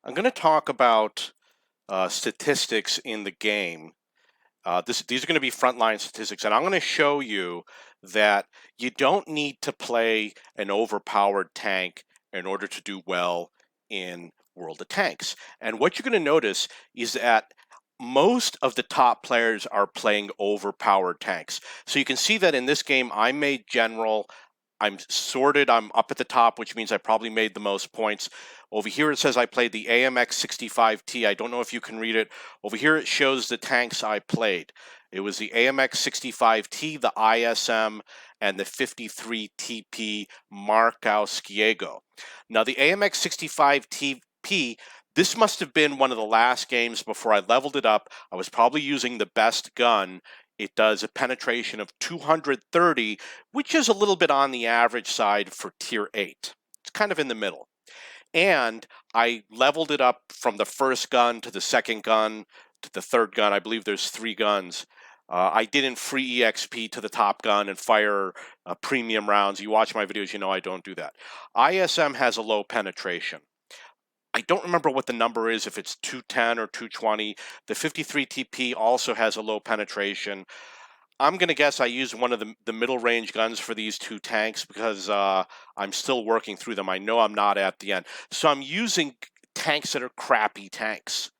I'm going to talk about statistics in the game. These are going to be frontline statistics, and I'm going to show you that you don't need to play an overpowered tank in order to do well in World of Tanks. And what you're going to notice is that most of the top players are playing overpowered tanks. So you can see that in this game, I made General. I'm sorted. I'm up at the top, which means I probably made the most points. Over here, it says I played the AMX 65T. I don't know if you can read it. Over here, it shows the tanks I played. It was the AMX 65T, the ISM, and the 53TP Markowskiego. Now, the AMX 65TP, this must have been one of the last games before I leveled it up. I was probably using the best gun. It does a penetration of 230, which is a little bit on the average side for Tier 8. It's kind of in the middle. And I leveled it up from the first gun to the second gun to the third gun. I believe there's 3 guns. I didn't free EXP to the top gun and fire premium rounds. You watch my videos, you know I don't do that. ISM has a low penetration. I don't remember what the number is, if it's 210 or 220. The 53 TP also has a low penetration. I'm going to guess I used one of the middle range guns for these 2 tanks because I'm still working through them. I know I'm not at the end. So I'm using tanks that are crappy tanks.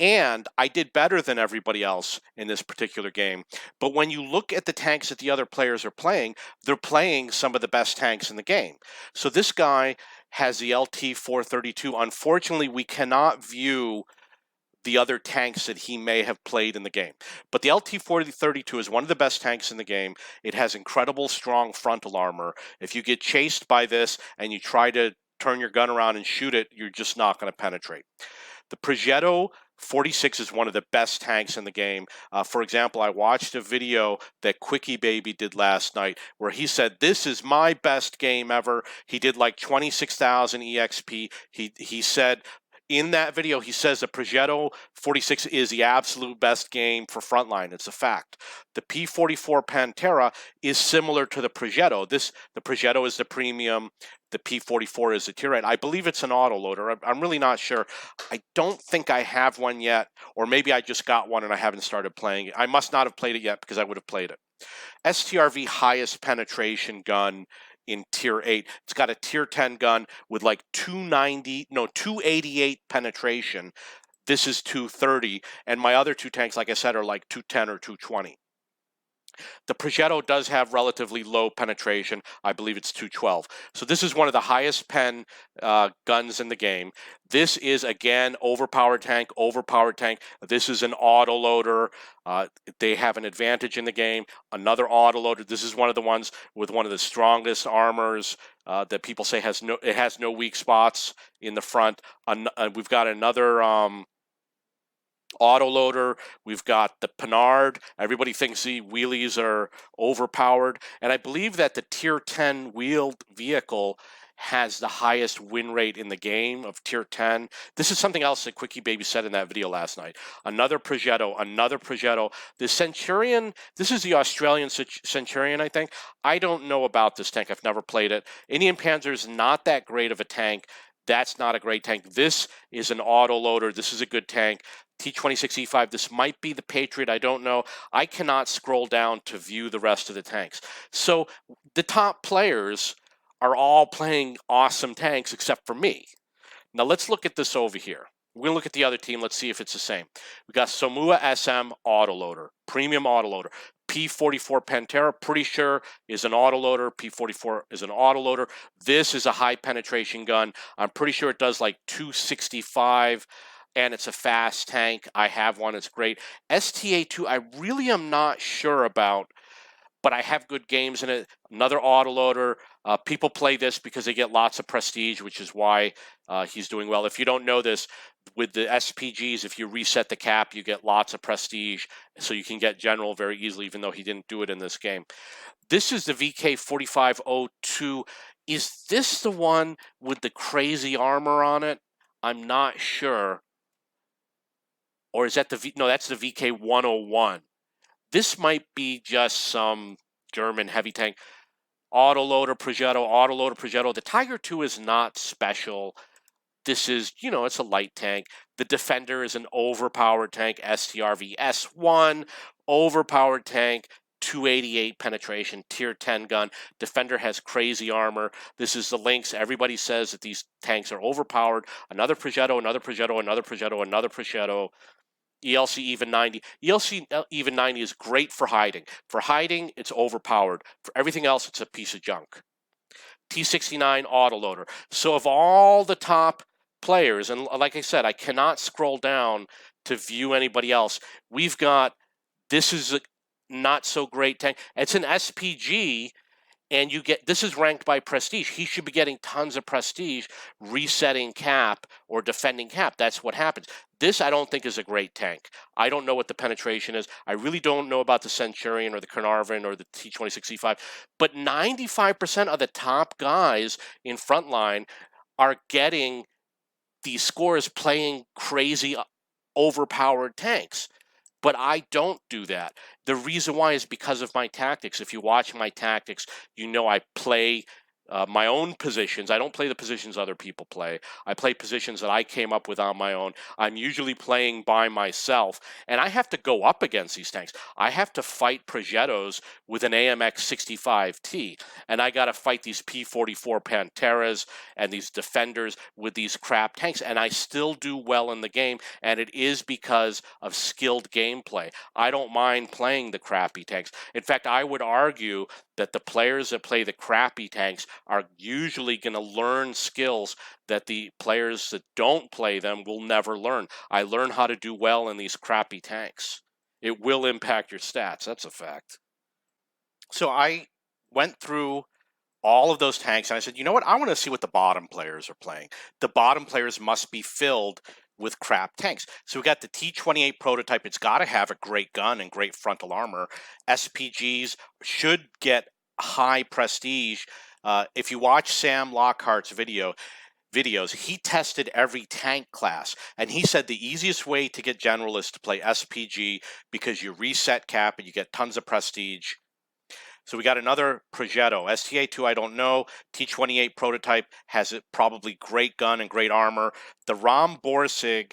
And I did better than everybody else in this particular game. But when you look at the tanks that the other players are playing, they're playing some of the best tanks in the game. So this guy has the LT-432. Unfortunately, we cannot view the other tanks that he may have played in the game. But the LT-4032 is one of the best tanks in the game. It has incredible strong frontal armor. If you get chased by this and you try to turn your gun around and shoot it, you're just not going to penetrate. The Progetto 46 is one of the best tanks in the game. For example, I watched a video that Quickie Baby did last night where he said, "This is my best game ever." He did like 26,000 EXP. He said in that video, he says the Progetto 46 is the absolute best game for frontline. It's a fact. The P44 Pantera is similar to the Progetto. The Progetto is the premium. The P44 is the tier 8. I believe it's an autoloader. I'm really not sure. I don't think I have one yet, or maybe I just got one and I haven't started playing it. I must not have played it yet because I would have played it. STRV highest penetration gun in tier 8. It's got a tier 10 gun with like 288 penetration. This is 230, and my other 2 tanks, like I said, are like 210 or 220. The Progetto does have relatively low penetration. I believe it's 212. So this is one of the highest pen guns in the game. This is, again, overpowered tank. This is an autoloader. They have an advantage in the game. Another autoloader. This is one of the ones with one of the strongest armors that people say has no weak spots in the front. We've got another autoloader. We've got the Panhard. Everybody thinks the wheelies are overpowered. And I believe that the tier 10 wheeled vehicle has the highest win rate in the game of tier 10. This is something else that Quickie Baby said in that video last night. Another Progetto. The Centurion, this is the Australian Centurion, I think. I don't know about this tank. I've never played it. Indian Panzer is not that great of a tank. That's not a great tank. This is an autoloader. This is a good tank. T26E5, this might be the Patriot, I don't know. I cannot scroll down to view the rest of the tanks. So the top players are all playing awesome tanks except for me. Now let's look at this over here. We're going to look at the other team. Let's see if it's the same. We got Somua SM autoloader, premium autoloader. P44 Pantera, pretty sure, is an autoloader. P44 is an autoloader. This is a high penetration gun. I'm pretty sure it does like 265. And it's a fast tank. I have one. It's great. STA2, I really am not sure about, but I have good games in it. Another autoloader. People play this because they get lots of prestige, which is why he's doing well. If you don't know this, with the SPGs, if you reset the cap, you get lots of prestige, so you can get general very easily, even though he didn't do it in this game. This is the VK4502. Is this the one with the crazy armor on it? I'm not sure. Or is that no, that's the VK101. This might be just some German heavy tank. Autoloader Progetto. The Tiger II is not special. This is, it's a light tank. The Defender is an overpowered tank, STRV S1, overpowered tank, 288 penetration, tier 10 gun. Defender has crazy armor. This is the Lynx. Everybody says that these tanks are overpowered. Another Progetto, another Progetto, another Progetto, another Progetto. ELC even 90. ELC even 90 is great for hiding. For hiding, it's overpowered. For everything else, it's a piece of junk. T69 autoloader. So of all the top players, and like I said, I cannot scroll down to view anybody else. We've got, this is a not so great tank. It's an SPG, and this is ranked by prestige. He should be getting tons of prestige resetting cap or defending cap. That's what happens. This I don't think is a great tank. I don't know what the penetration is. I really don't know about the Centurion or the Carnarvon or the T26C5, but 95% of the top guys in frontline are getting these scores playing crazy overpowered tanks. But I don't do that. The reason why is because of my tactics. If you watch my tactics, you know I play my own positions. I don't play the positions other people play. I play positions that I came up with on my own. I'm usually playing by myself, and I have to go up against these tanks. I have to fight Progettos with an AMX 65T, and I got to fight these P44 Panteras and these Defenders with these crap tanks, and I still do well in the game, and it is because of skilled gameplay. I don't mind playing the crappy tanks. In fact, I would argue that the players that play the crappy tanks are usually going to learn skills that the players that don't play them will never learn. I learn how to do well in these crappy tanks. It will impact your stats. That's a fact. So I went through all of those tanks and I said, you know what? I want to see what the bottom players are playing. The bottom players must be filled with crap tanks. So we got the T28 prototype. It's got to have a great gun and great frontal armor. SPGs should get high prestige. If you watch Sam Lockhart's videos, he tested every tank class, and he said the easiest way to get general is to play SPG because you reset cap and you get tons of prestige. So we got another Progetto. STA2, I don't know. T28 prototype has a probably great gun and great armor. The Rom Borsig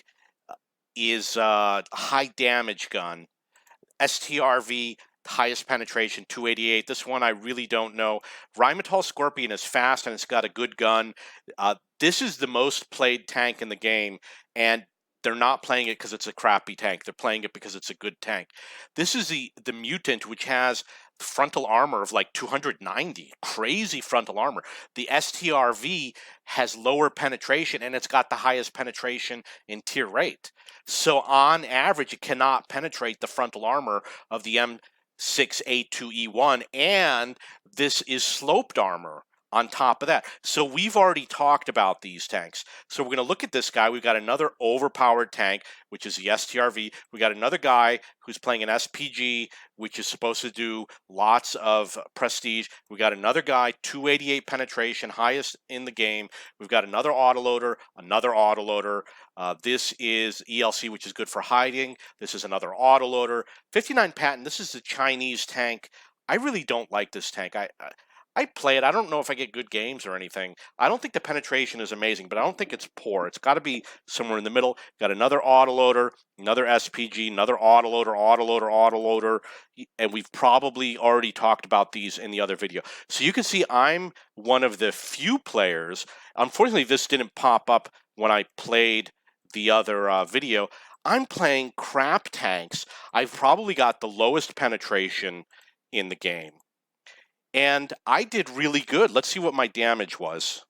is a high damage gun. STRV, highest penetration, 288. This one I really don't know. Rheinmetall Scorpion is fast and it's got a good gun. This is the most played tank in the game, and they're not playing it because it's a crappy tank. They're playing it because it's a good tank. This is the Mutant, which has frontal armor of like 290. Crazy frontal armor. The STRV has lower penetration, and it's got the highest penetration in tier 8. So on average, it cannot penetrate the frontal armor of the M6A2E1, and this is sloped armor on top of that. So we've already talked about these tanks. So we're going to look at this guy. We've got another overpowered tank, which is the STRV. We got another guy who's playing an SPG, which is supposed to do lots of prestige. We got another guy, 288 penetration, highest in the game. We've got another autoloader, this is ELC, which is good for hiding. This is another autoloader. 59 patent, this is the Chinese tank. I really don't like this tank. I play it. I don't know if I get good games or anything. I don't think the penetration is amazing, but I don't think it's poor. It's got to be somewhere in the middle. Got another autoloader, another SPG, another autoloader, and we've probably already talked about these in the other video. So you can see I'm one of the few players. Unfortunately, this didn't pop up when I played the other video. I'm playing crap tanks. I've probably got the lowest penetration in the game. And I did really good. Let's see what my damage was.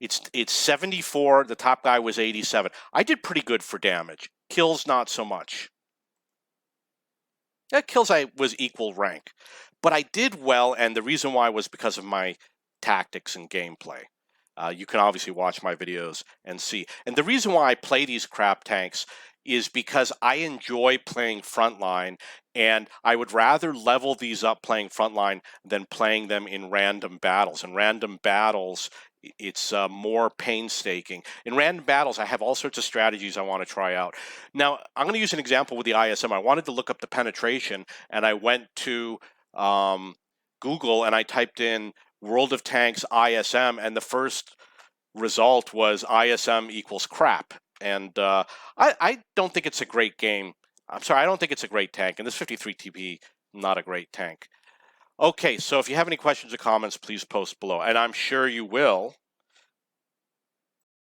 It's 74. The top guy was 87. I did pretty good for damage. Kills, not so much. Yeah, kills I was equal rank. But I did well, and the reason why was because of my tactics and gameplay. You can obviously watch my videos and see. And the reason why I play these crap tanks is because I enjoy playing frontline, and I would rather level these up playing frontline than playing them in random battles. In random battles, it's more painstaking. In random battles, I have all sorts of strategies I want to try out. Now, I'm going to use an example with the ISM. I wanted to look up the penetration, and I went to Google, and I typed in World of Tanks ISM, and the first result was ISM equals crap. And I don't think it's a great game. I'm sorry, I don't think it's a great tank. And this 53 TP, not a great tank. Okay, so if you have any questions or comments, please post below. And I'm sure you will.